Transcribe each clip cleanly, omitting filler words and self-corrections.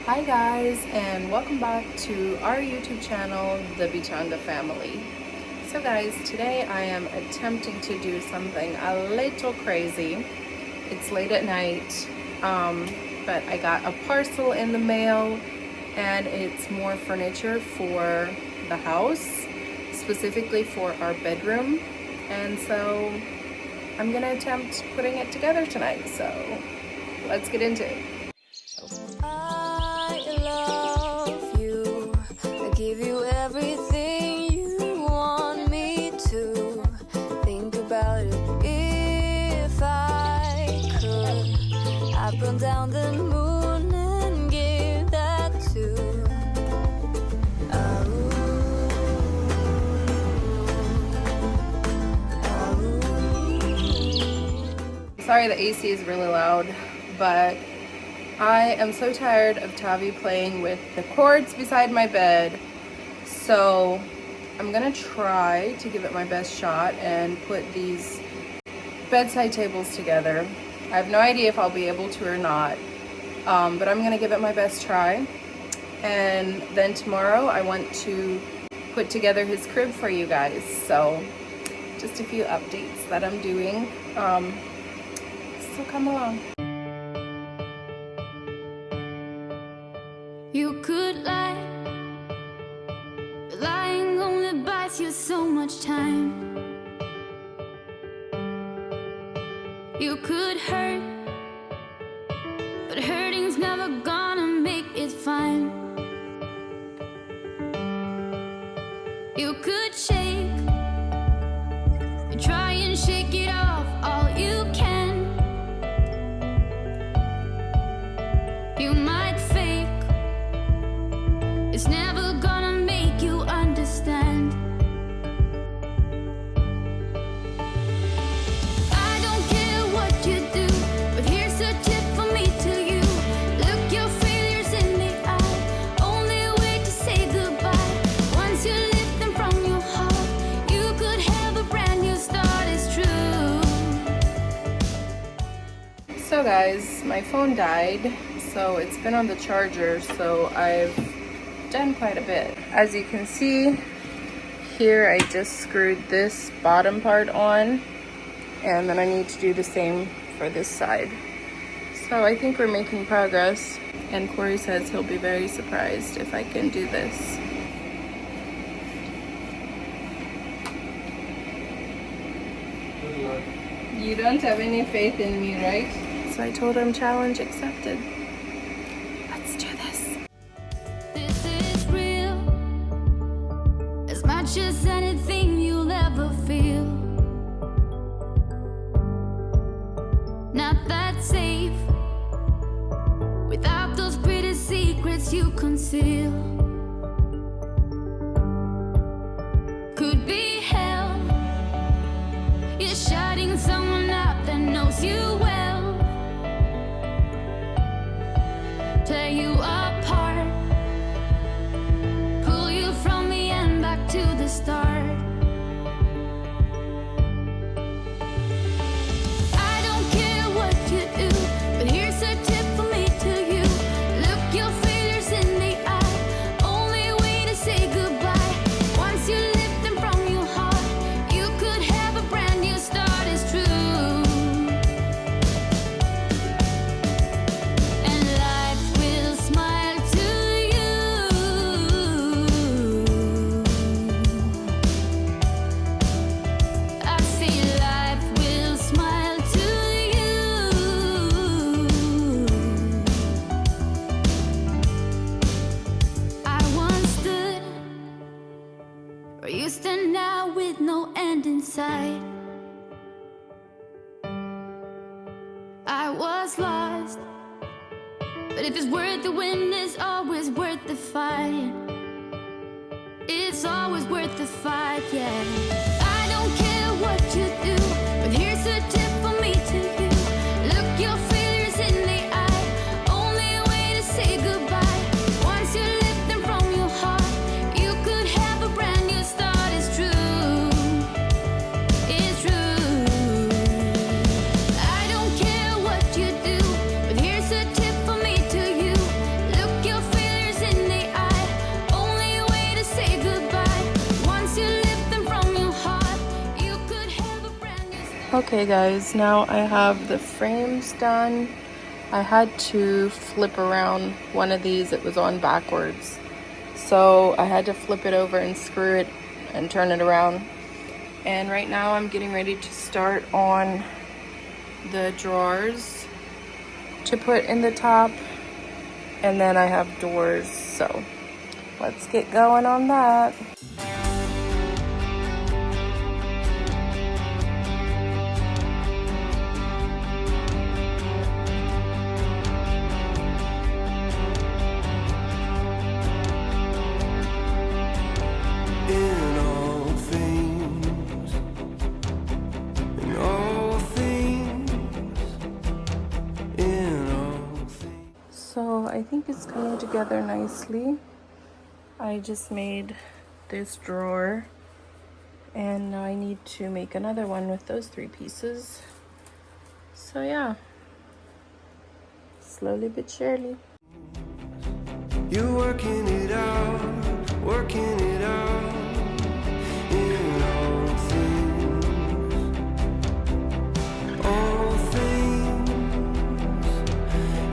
Hi guys, and welcome back to our YouTube channel, the Bichanga family. So guys, today I am attempting to do something a little crazy. It's late at night, but I got a parcel in the mail and it's more furniture for the house, specifically for our bedroom. And so I'm gonna attempt putting it together tonight. So let's get into it. Give you everything you want me to. Think about it if I could. I'd run down the moon and give that to. Sorry, the AC is really loud, but I am so tired of Taavi playing with the cords beside my bed. So I'm gonna try to give it my best shot and put these bedside tables together. I have no idea if I'll be able to or not, but I'm gonna give it my best try. And then tomorrow I want to put together his crib for you guys. So just a few updates that I'm doing. So come along. You could lie, but lying only buys you so much time. You could hurt, but hurting's never gonna make it fine. You could shake, and try and shake it off all you can. You might fake, it's never gonna make you understand. I don't care what you do, but here's a tip for me to you. Look your failures in the eye. Only way to say goodbye. Once you lift them from your heart, you could have a brand new start, it's true. So guys, my phone died, so it's been on the charger, so I've done quite a bit. As you can see here, I just screwed this bottom part on, and then I need to do the same for this side. So I think we're making progress, and Koree says he'll be very surprised if I can do this. You don't have any faith in me, right? So I told him challenge accepted. Let's do this. This is real, as much as anything you'll ever feel. Not that safe, without those pretty secrets you conceal. Could be hell, you're shutting someone up that knows you well. Tear you apart, pull you from the end back to the start. I don't care what you do, but here's a tip for me to you. Look your failures in the eye. Only way to say goodbye. Once you lift them from your heart, you could have a brand new start, it's true. And life will smile to you. I say life will smile to you. I once stood where you stand now with no end in sight. I was lost, but if it's worth the win, it's always worth the fight. It's always worth the fight, yeah. I don't care what you do, but here's a tip for me to you. Look your failures in the eye. Only way to say goodbye. Once you lift them from your heart, you could have a brand new start, it's true. It's true. I don't care what you do, but here's a tip for me to you. Look your Okay guys, now I have the frames done. I had to flip around one of these, it was on backwards. So I had to flip it over and screw it and turn it around. And right now I'm getting ready to start on the drawers to put in the top. And then I have doors, so let's get going on that. So I think it's coming together nicely. I just made this drawer and now I need to make another one with those 3 pieces. So yeah, slowly but surely. You're working it out, working it out in all things, all things,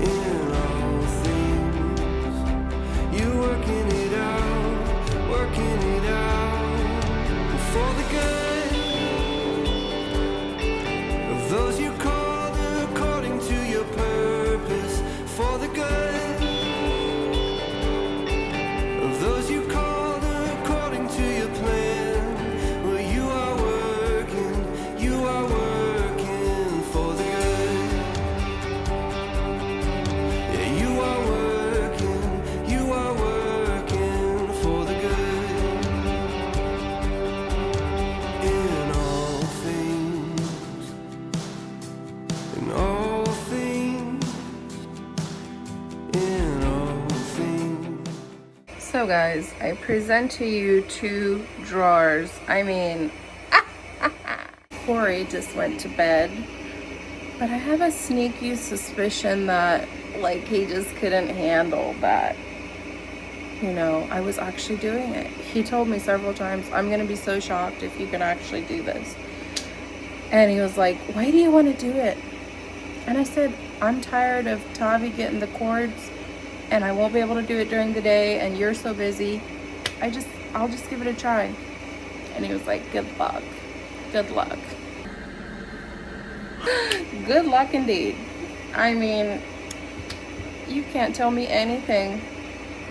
in all things. You're working it out for the good of those you called according to your purpose, for the good. Those you called according to your plan. Well, you are working for the good. Yeah, you are working for the good. In all things, in all things, in all things. So guys, I present to you 2 drawers. I mean, Koree just went to bed, but I have a sneaky suspicion that like he just couldn't handle that, you know, I was actually doing it. He told me several times, I'm gonna be so shocked if you can actually do this. And he was like, why do you want to do it? And I said, I'm tired of Taavi getting the cords and I won't be able to do it during the day and you're so busy. I'll just give it a try. And he was like, good luck. Good luck. Good luck indeed. I mean, you can't tell me anything.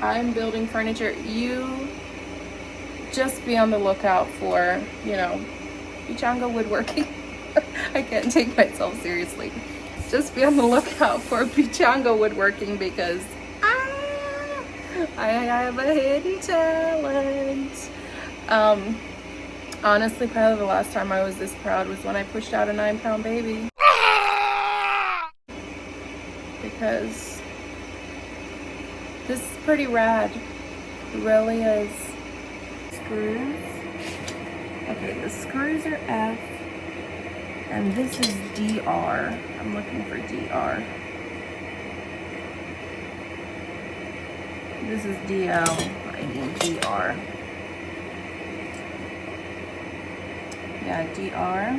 I'm building furniture. You just be on the lookout for, you know, Bichanga woodworking. I can't take myself seriously. Just be on the lookout for Bichanga woodworking because I have a hidden talent. Honestly, probably the last time I was this proud was when I pushed out a 9-pound baby. Because this is pretty rad. It really is. Screws. Okay, the screws are F. And this is DR. I'm looking for DR. This is DL. I need DR. Yeah, DR.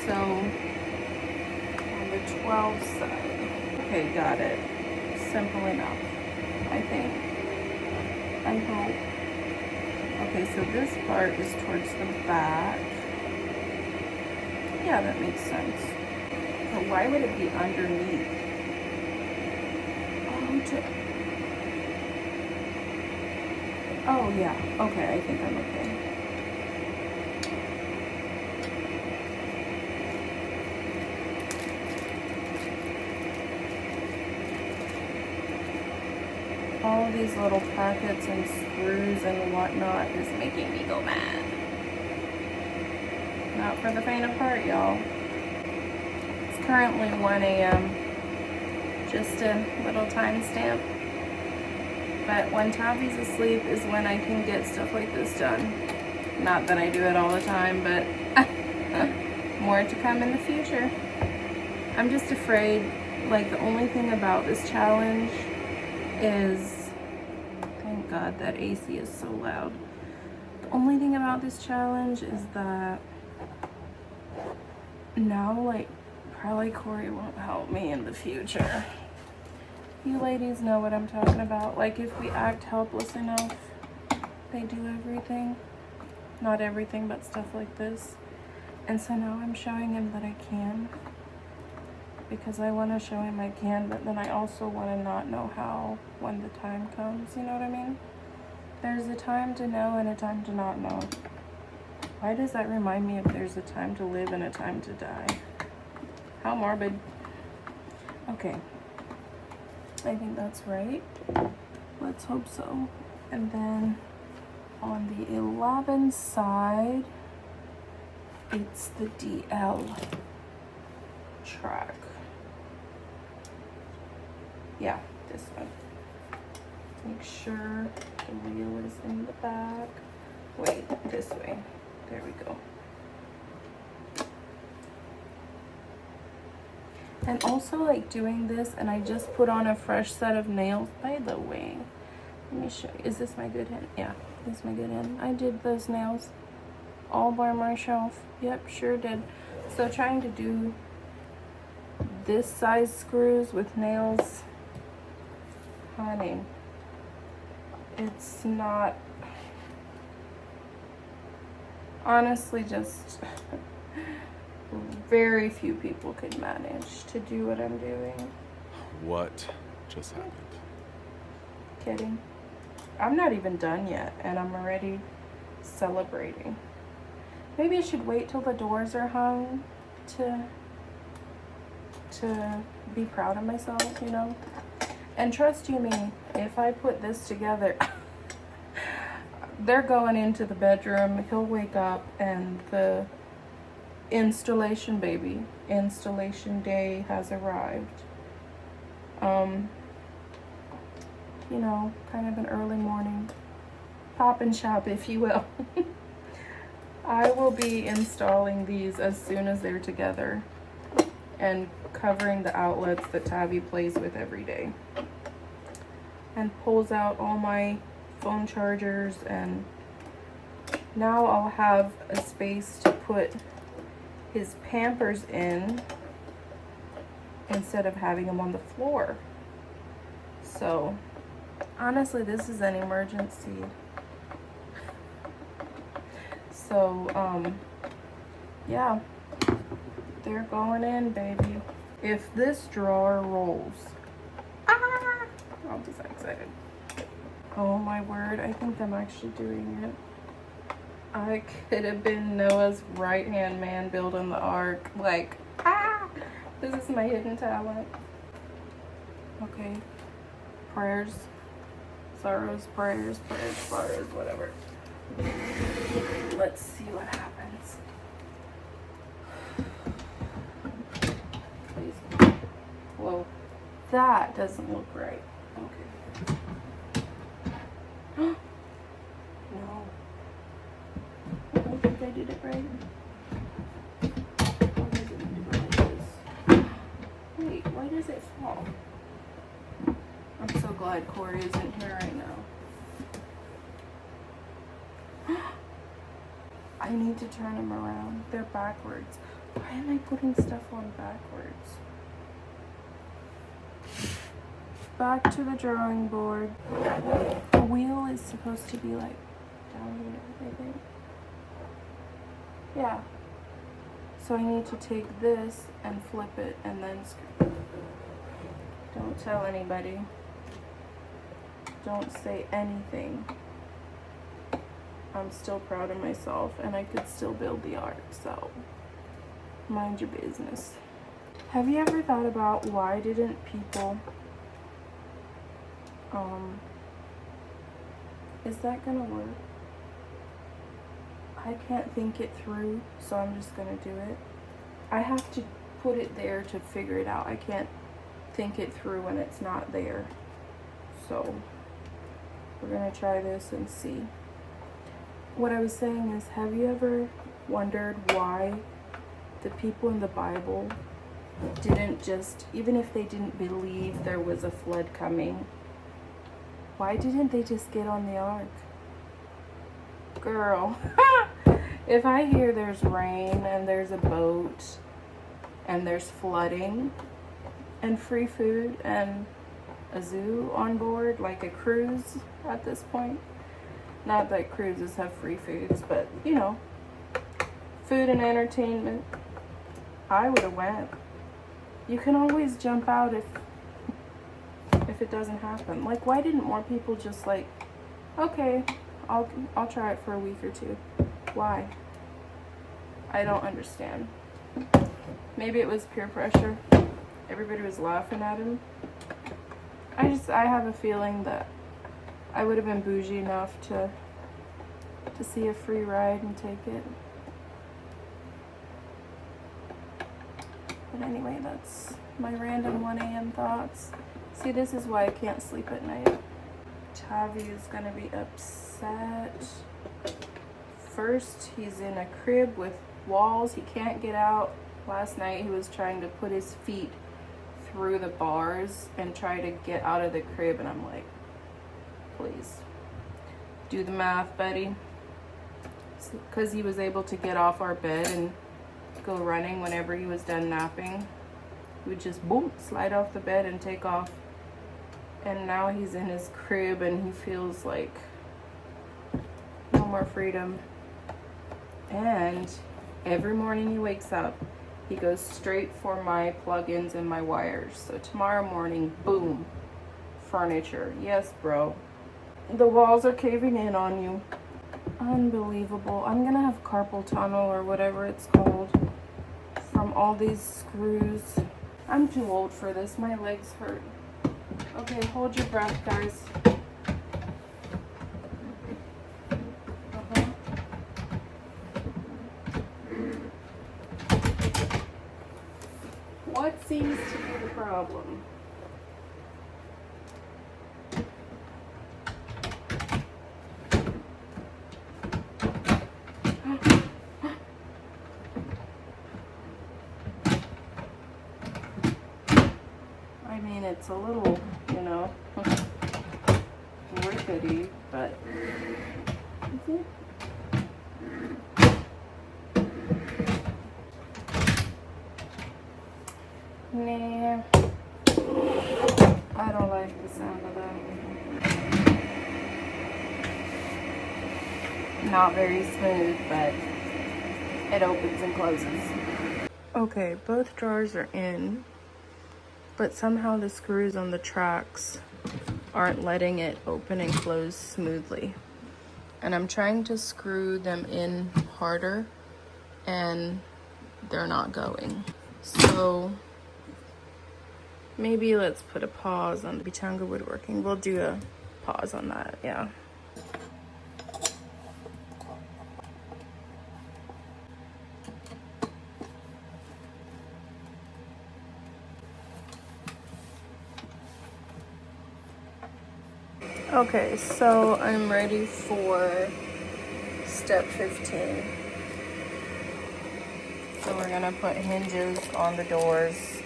So, on the 12 side. Okay, got it. Simple enough, I think. I hope. Okay, so this part is towards the back. Yeah, that makes sense. But why would it be underneath? Oh, yeah. Okay, I think I'm okay. All of these little packets and screws and whatnot is making me go mad. Not for the faint of heart, y'all. It's currently 1 a.m. Just a little timestamp. But when Taavi's asleep is when I can get stuff like this done. Not that I do it all the time, but more to come in the future. I'm just afraid, like, the only thing about this challenge is, thank God that AC is so loud. The only thing about this challenge is that now, like, probably Koree won't help me in the future. You ladies know what I'm talking about. Like, if we act helpless enough, they do everything. Not everything, but stuff like this. And so now I'm showing him that I can. Because I want to show him I can, but then I also want to not know how when the time comes. You know what I mean? There's a time to know and a time to not know. Why does that remind me of there's a time to live and a time to die? How morbid. Okay. I think that's right. Let's hope so. And then on the 11 side, it's the DL track. Yeah, this one. Make sure the wheel is in the back. Wait, this way. There we go. And also, like, doing this, and I just put on a fresh set of nails. By the way, let me show you. Is this my good hand? Yeah, this is my good hand. I did those nails all by myself. Yep, sure did. So trying to do this size screws with nails, honey, it's not, honestly, just very few people could manage to do what I'm doing. What just happened? Kidding. I'm not even done yet, and I'm already celebrating. Maybe I should wait till the doors are hung to be proud of myself, you know? And trust you me, if I put this together, they're going into the bedroom, he'll wake up, and the installation day has arrived. You know, kind of an early morning pop and shop, if you will. I will be installing these as soon as they're together and covering the outlets that Taavi plays with every day, and pulls out all my phone chargers, and now I'll have a space to put his Pampers in instead of having them on the floor. So honestly, this is an emergency. So yeah, they're going in, baby. If this drawer rolls, I'll be so excited. Oh my word, I think I'm actually doing it. I could have been Noah's right-hand man building the ark. Like, this is my hidden talent. Okay, prayers, sorrows, prayers, whatever. Let's see what happens. Please. Whoa, that doesn't look right. Okay. No. I don't think I did it right. Wait, why does it fall? I'm so glad Koree isn't here right now. I need to turn them around. They're backwards. Why am I putting stuff on backwards? Back to the drawing board. The wheel is supposed to be like down here, I think. Yeah. So I need to take this and flip it and then screw. Don't tell anybody. Don't say anything. I'm still proud of myself, and I could still build the ark, so mind your business. Have you ever thought about why didn't people, is that gonna work? I can't think it through, so I'm just gonna do it. I have to put it there to figure it out. I can't think it through when it's not there. So we're gonna try this and see. What I was saying is, have you ever wondered why the people in the Bible didn't just, even if they didn't believe there was a flood coming, why didn't they just get on the ark? Girl, if I hear there's rain and there's a boat and there's flooding and free food and a zoo on board, like a cruise at this point. Not that cruises have free foods, but you know, food and entertainment. I would have went. You can always jump out if it doesn't happen. Like, why didn't more people just like, okay, I'll try it for a week or two. Why? I don't understand. Maybe it was peer pressure. Everybody was laughing at him. I have a feeling that I would have been bougie enough to see a free ride and take it. But anyway, that's my random 1 a.m. thoughts. See, this is why I can't sleep at night. Taavi is gonna be upset. First, he's in a crib with walls. He can't get out. Last night, he was trying to put his feet through the bars and try to get out of the crib, and I'm like, please do the math, buddy. Because he was able to get off our bed and go running whenever he was done napping. He would just boom, slide off the bed and take off. And now he's in his crib and he feels like no more freedom. And every morning he wakes up, he goes straight for my plugins and my wires. So tomorrow morning, boom, furniture. Yes, bro. The walls are caving in on you. Unbelievable. I'm gonna have carpal tunnel or whatever it's called from all these screws. I'm too old for this. My legs hurt. Okay, hold your breath, guys. What seems to be the problem? I mean, it's a little, you know, rickety, but is it? Nah, I don't like the sound of that. Not very smooth, but it opens and closes. Okay, both drawers are in, but somehow the screws on the tracks aren't letting it open and close smoothly. And I'm trying to screw them in harder and they're not going. So maybe let's put a pause on the Bichanga woodworking. We'll do a pause on that, yeah. Okay, so I'm ready for step 15. So we're gonna put hinges on the doors.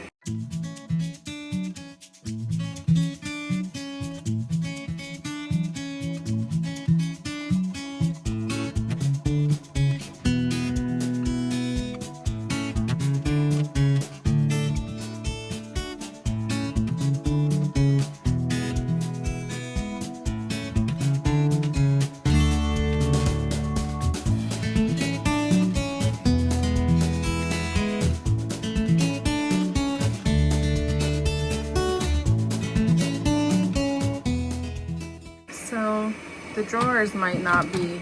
The drawers might not be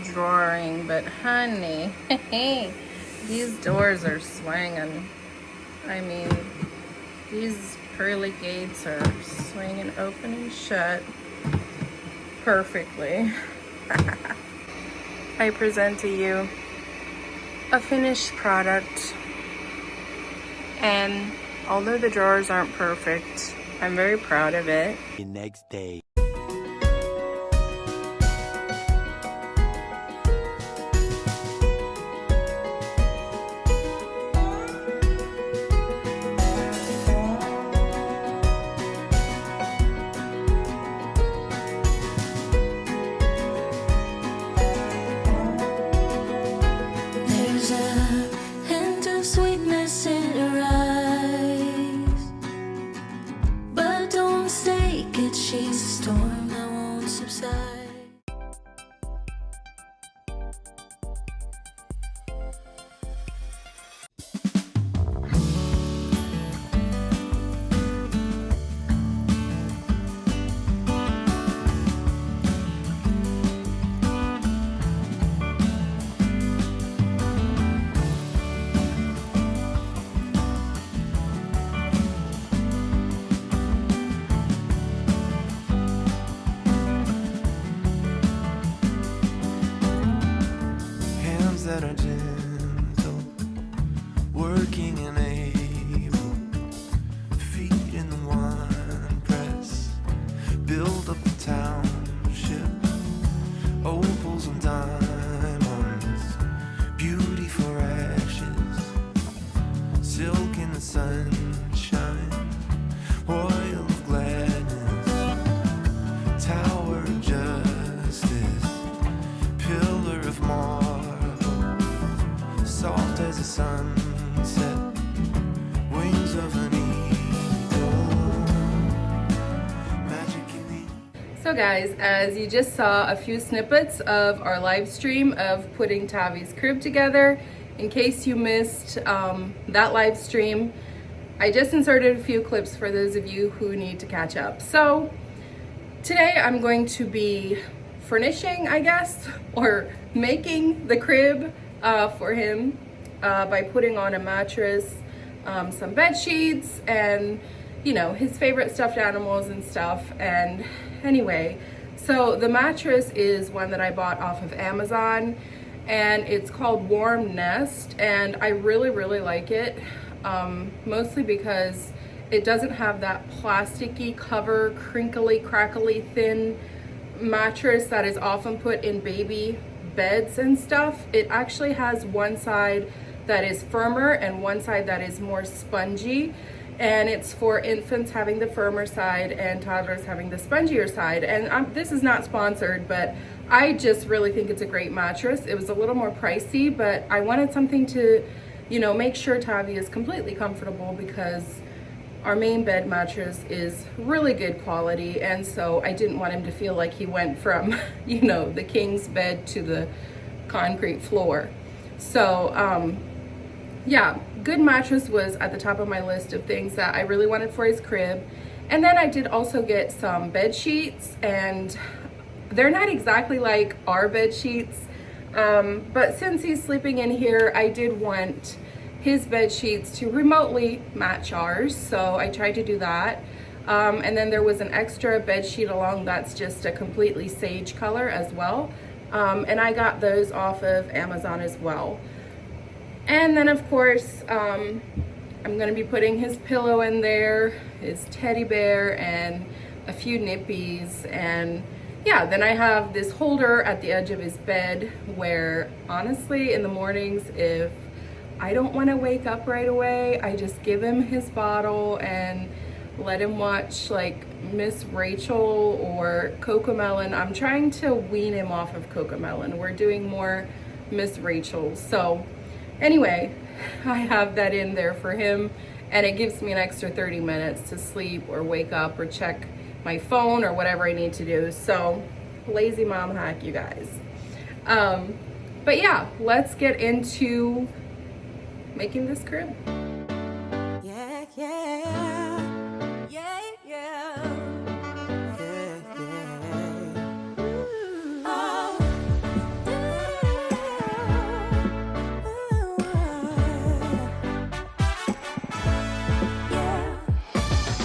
drawing, but honey, these doors are swinging. I mean, these pearly gates are swinging open and shut perfectly. I present to you a finished product, and although the drawers aren't perfect, I'm very proud of it. The next day. So guys, as you just saw a few snippets of our live stream of putting Taavi's crib together, in case you missed that live stream, I just inserted a few clips for those of you who need to catch up. So today I'm going to be furnishing, I guess, or making the crib for him by putting on a mattress, some bed sheets, and you know, his favorite stuffed animals and stuff. And anyway, so the mattress is one that I bought off of Amazon, and it's called Warm Nest, and I really like it, mostly because it doesn't have that plasticky cover, crinkly, crackly, thin mattress that is often put in baby beds and stuff. It actually has one side that is firmer and one side that is more spongy, and it's for infants having the firmer side and toddlers having the spongier side. And this is not sponsored, but I just really think it's a great mattress. It was a little more pricey, but I wanted something to, you know, make sure Taavi is completely comfortable, because our main bed mattress is really good quality, and so I didn't want him to feel like he went from, you know, the king's bed to the concrete floor. So yeah, good mattress was at the top of my list of things that I really wanted for his crib. And then I did also get some bed sheets, and they're not exactly like our bed sheets, but since he's sleeping in here, I did want his bed sheets to remotely match ours, so I tried to do that. And then there was an extra bed sheet along that's just a completely sage color as well, and I got those off of Amazon as well. And then of course, I'm gonna be putting his pillow in there, his teddy bear, and a few nippies. And yeah, then I have this holder at the edge of his bed where, honestly, in the mornings, if I don't want to wake up right away, I just give him his bottle and let him watch like Miss Rachel or Cocomelon. I'm trying to wean him off of Cocomelon. We're doing more Miss Rachel. So anyway, I have that in there for him, and it gives me an extra 30 minutes to sleep or wake up or check my phone or whatever I need to do. So lazy mom hack, you guys. But yeah, let's get into making this crib. Yeah, yeah, yeah, yeah, yeah, yeah. Ooh. Oh. Yeah.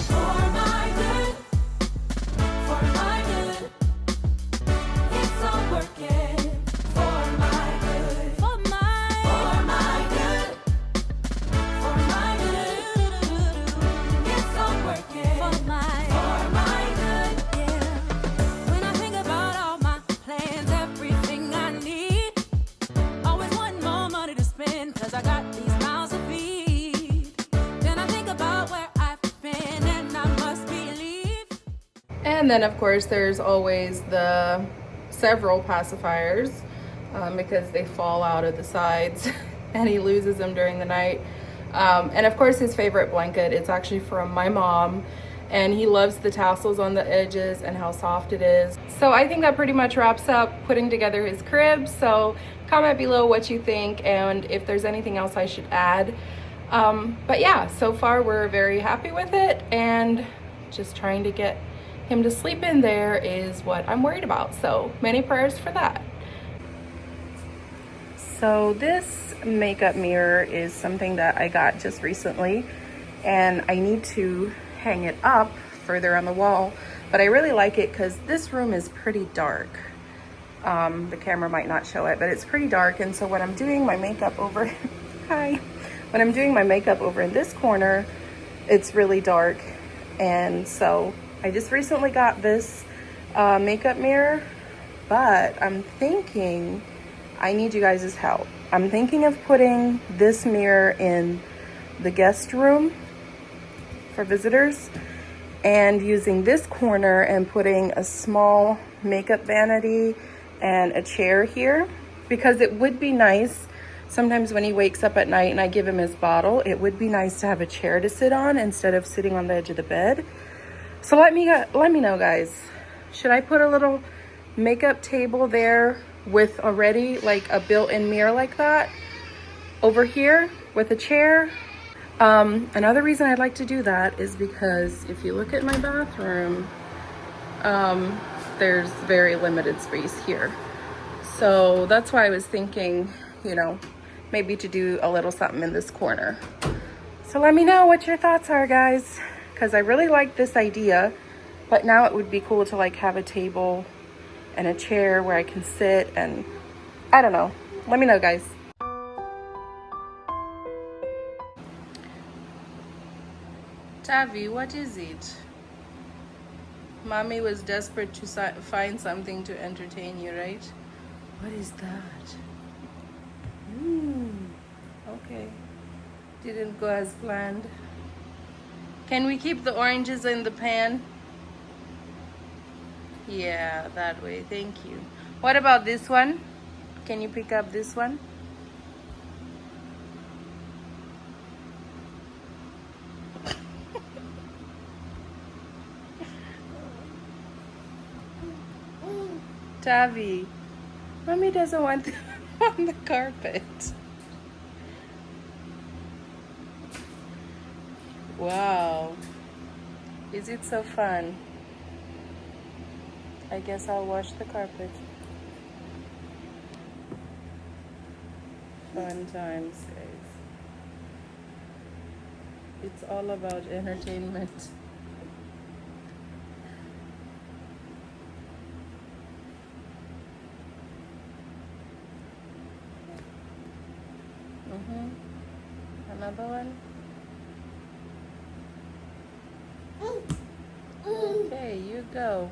For my good, it's all working. For my good, for my good. I got these mouths to feed. Then I think about where I've been, and I must believe. And then of course there's always the several pacifiers, because they fall out of the sides and he loses them during the night. And of course his favorite blanket, it's actually from my mom, and he loves the tassels on the edges and how soft it is. So I think that pretty much wraps up putting together his crib. So comment below what you think and if there's anything else I should add. But yeah, so far we're very happy with it, and just trying to get him to sleep in there is what I'm worried about. So many prayers for that. So this makeup mirror is something that I got just recently, and I need to hang it up further on the wall, but I really like it because this room is pretty dark. The camera might not show it, but it's pretty dark, and so when I'm doing my makeup over when I'm doing my makeup over in this corner, it's really dark. And so I just recently got this makeup mirror, but I'm thinking I need you guys' help. I'm thinking of putting this mirror in the guest room for visitors, and using this corner and putting a small makeup vanity and a chair here, because it would be nice sometimes when he wakes up at night and I give him his bottle, it would be nice to have a chair to sit on instead of sitting on the edge of the bed. So let me know, guys. Should I put a little makeup table there with already like a built-in mirror like that over here with a chair? Another reason I'd like to do that is because if you look at my bathroom, there's very limited space here. So that's why I was thinking, you know, maybe to do a little something in this corner. So let me know what your thoughts are, guys, because I really like this idea, but now it would be cool to like have a table and a chair where I can sit, and I don't know. Let me know, guys. Taavi, what is it? Mommy was desperate to find something to entertain you, right? What is that? Okay. Didn't go as planned. Can we keep the oranges in the pan? Yeah, that way. Thank you. What about this one? Can you pick up this one? Taavi, Mommy doesn't want them on the carpet. Wow. Is it so fun? I guess I'll wash the carpet. Fun times, guys. It's all about entertainment. Another one. Okay, you go.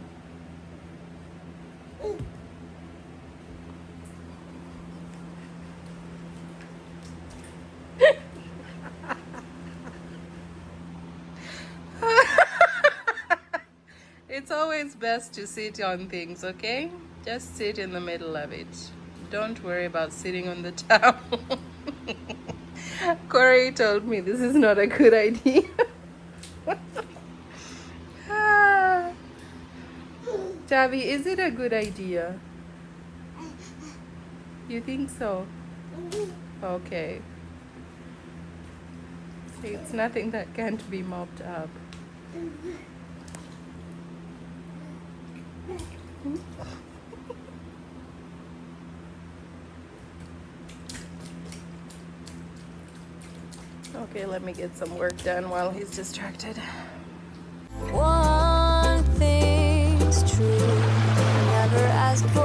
It's always best to sit on things, okay? Just sit in the middle of it. Don't worry about sitting on the towel. Koree told me this is not a good idea. Taavi, is it a good idea? You think so? Okay. See, it's nothing that can't be mopped up. Okay, let me get some work done while he's distracted. One thing's true, never ask for